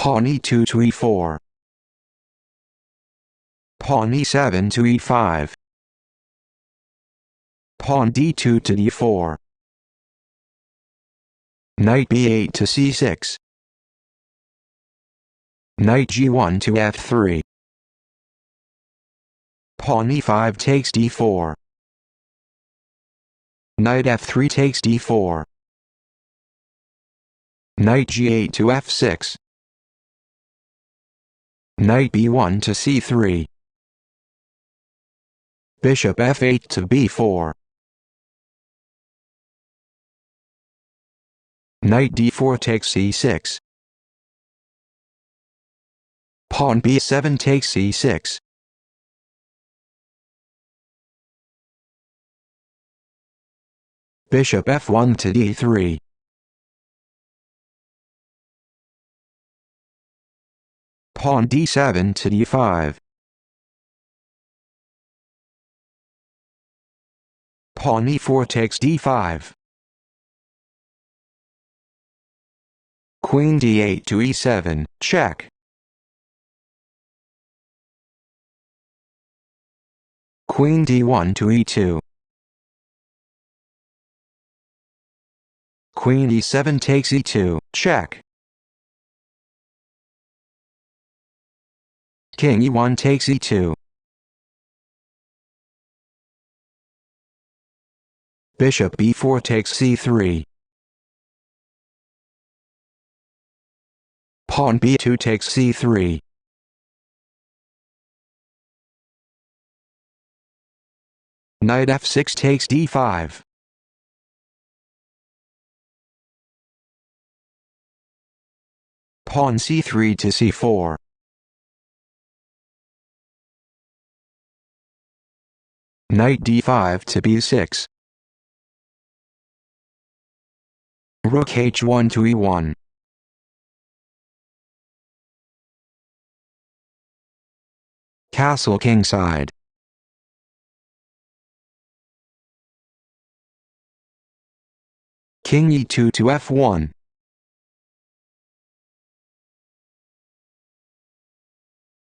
Pawn e2 to e4. Pawn e7 to e5. Pawn d2 to d4. Knight b8 to c6. Knight g1 to f3. Pawn e5 takes d4. Knight f3 takes d4. Knight g8 to f6. Knight b1 to c3. Bishop f8 to b4. Knight d4 takes c6. Pawn b7 takes c6. Bishop f1 to d3. Pawn d7 to d5. Pawn e4 takes d5. Queen d8 to e7, check. Queen d1 to e2. Queen e7 takes e2, check. King e1 takes e2. Bishop b4 takes c3. Pawn b2 takes c3. Knight f6 takes d5. Pawn c3 to c4. Knight d5 to b6. Rook h1 to e1. Castle kingside. King e2 to f1.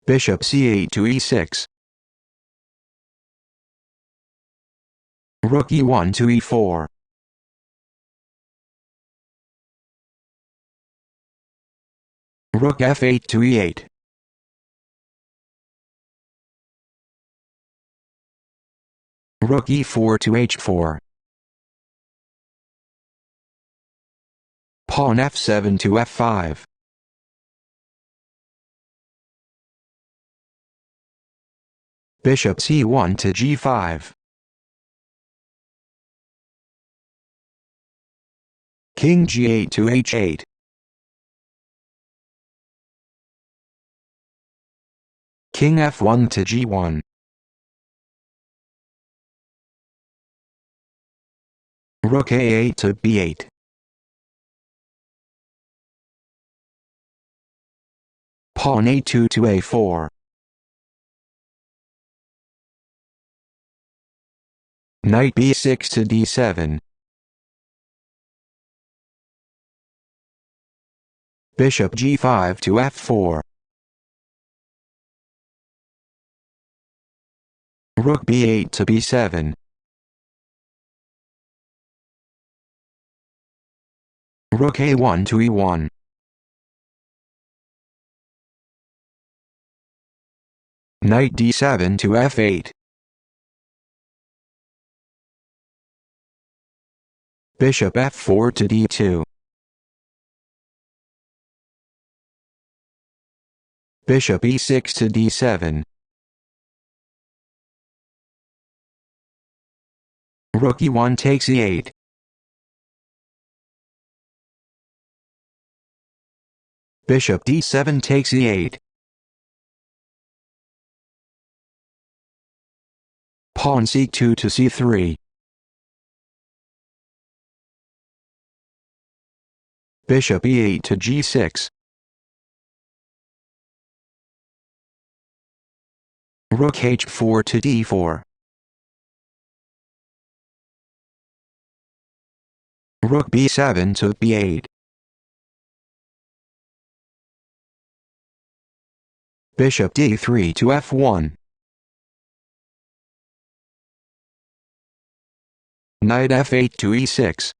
Bishop c8 to e6. Rook e1 to e4. Rook f8 to e8. Rook e4 to h4. Pawn f7 to f5. Bishop c1 to g5. King g8 to h8. King f1 to g1. Rook a8 to b8. Pawn a2 to a4. Knight b6 to d7. Bishop g5 to f4. Rook b8 to b7. Rook a1 to e1. Knight d7 to f8. Bishop f4 to d2. Bishop e6 to d7. Rook e1 takes e8. Bishop d7 takes e8. Pawn c2 to c3. Bishop e8 to g6. Rook h4 to d4. Rook b7 to b8. Bishop d3 to f1. Knight f8 to e6.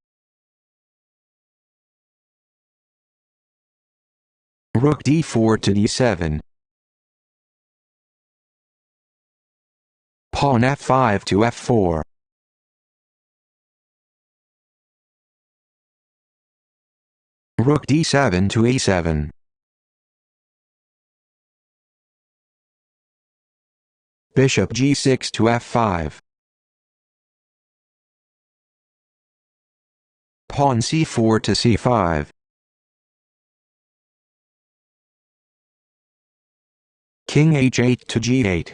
Rook d4 to d7. Pawn f5 to f4. Rook d7 to e7. Bishop g6 to f5. Pawn c4 to c5. King h8 to g8.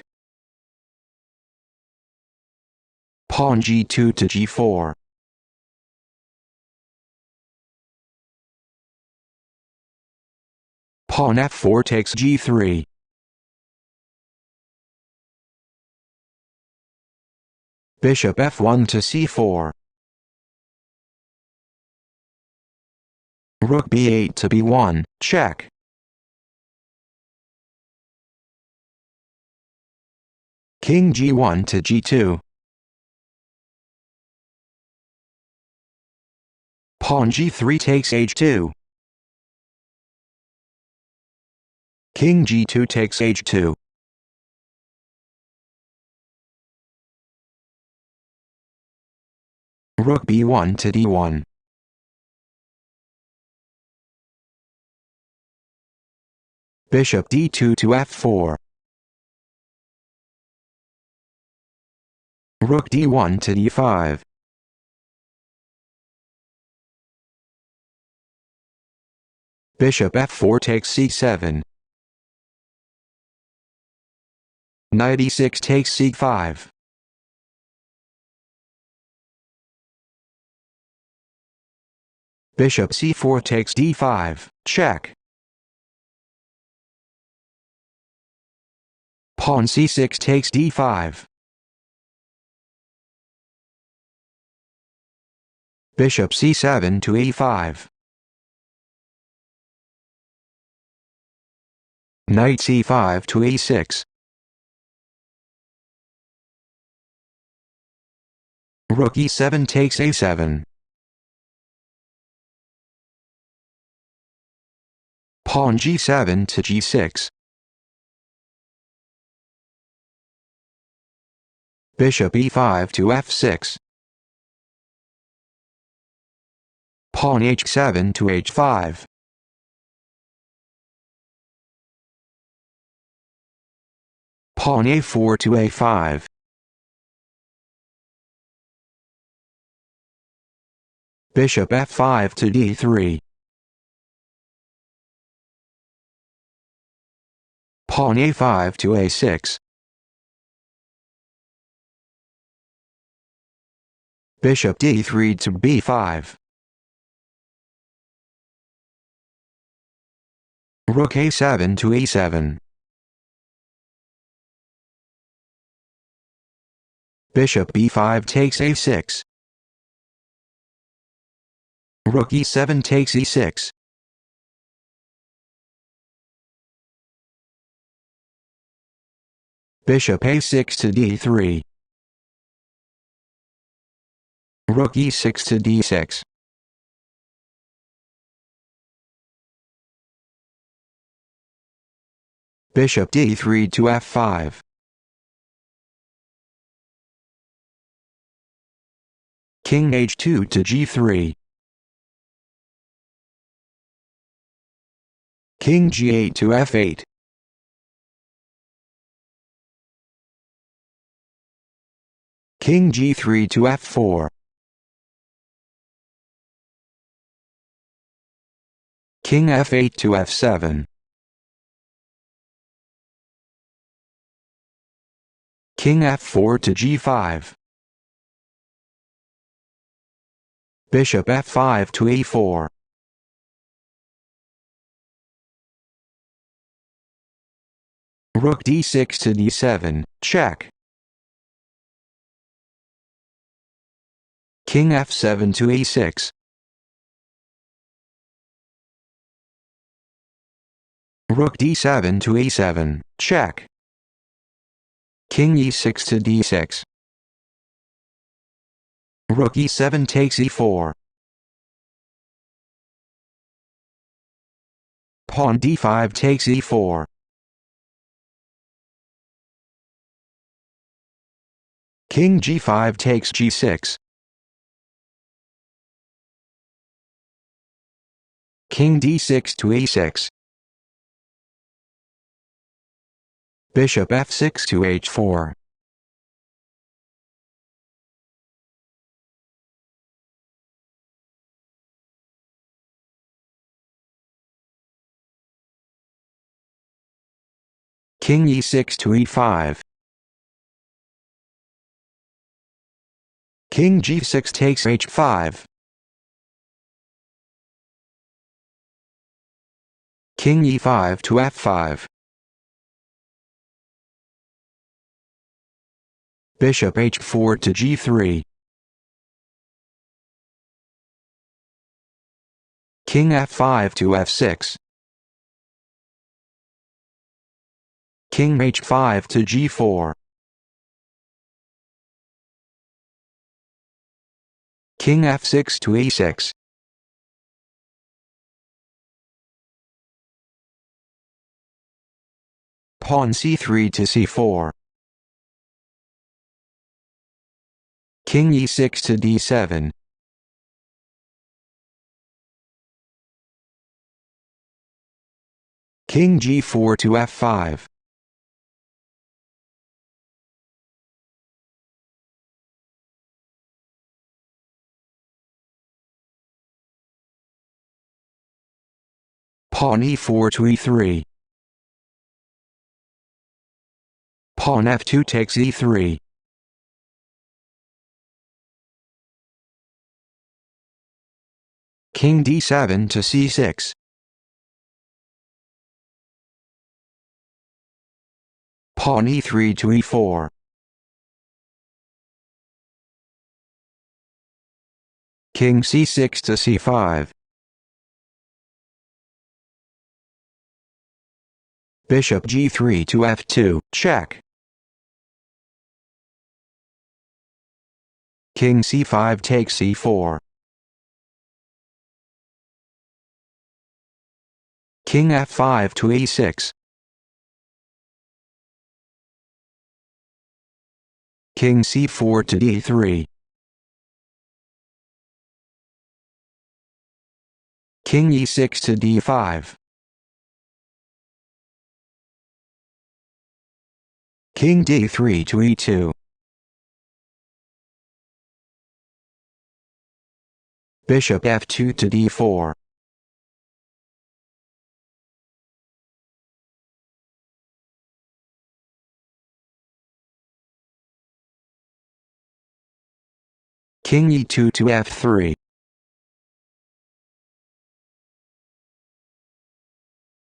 Pawn g2 to g4. Pawn f4 takes g3. Bishop f1 to c4. Rook b8 to b1, check. King g1 to g2. Pawn g3 takes h2. King g2 takes h2. Rook b1 to d1. Bishop d2 to f4. Rook d1 to d5. Bishop f4 takes c7. Knight e6 takes c5. Bishop c4 takes d5, check. Pawn c6 takes d5. Bishop c7 to e5. Knight c5 to e6. Rook e7 takes a7. Pawn g7 to g6. Bishop e5 to f6. Pawn h7 to h5. Pawn a4 to a5. Bishop f5 to d3. Pawn a5 to a6. Bishop d3 to b5. Rook a7 to e7. Bishop b5 takes a6. Rook e7 takes e6. Bishop a6 to d3. Rook e6 to d6. Bishop d3 to f5. King h2 to g3. King g8 to f8. King g3 to f4. King f8 to f7. King f4 to g5. Bishop f5 to e4. Rook d6 to d7, check. King f7 to e6. Rook d7 to a7, check. King e6 to d6. Rook e7 takes e4. Pawn d5 takes e4. King g5 takes g6. King d6 to a6. Bishop f6 to h4. King e6 to e5. King g6 takes h5. King e5 to f5. Bishop h4 to g3. King f5 to f6. King h5 to g4. King f6 to a6. Pawn c3 to c4. King e6 to d7. King g4 to f5. Pawn e4 to e3. Pawn f2 takes e3. King d7 to c6. Pawn e3 to e4. King c6 to c5. Bishop g3 to f2, check. King c5 takes c4. King f5 to a6. King c4 to d3. King e6 to d5. King d3 to e2. Bishop f2 to d4. King e2 to f3.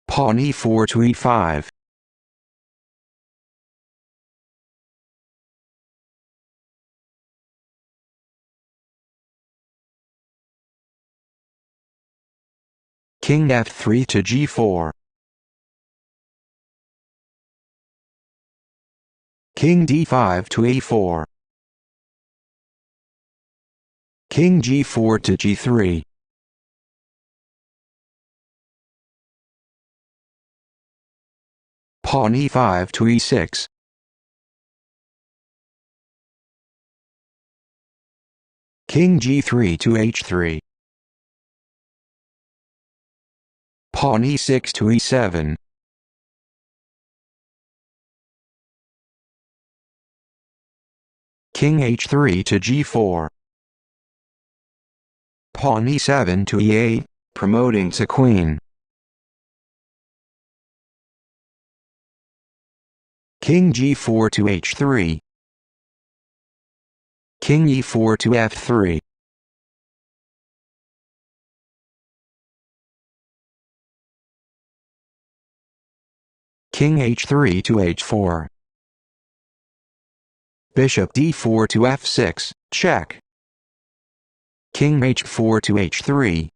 Pawn e4 to e5. King f3 to g4. King d5 to a4. King g4 to g3. Pawn e5 to e6. King g3 to h3. Pawn e6 to e7. King h3 to g4. Pawn e7 to e8, promoting to queen. King g4 to h3. King e4 to f3. King h3 to h4. Bishop d4 to f6, check. King h4 to h3.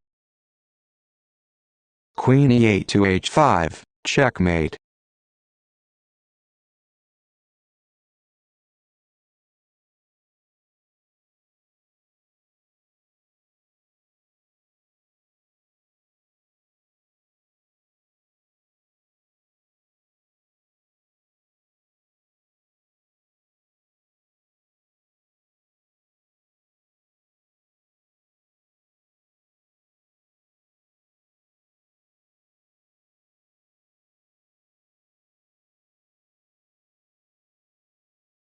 Queen e8 to h5, Checkmate.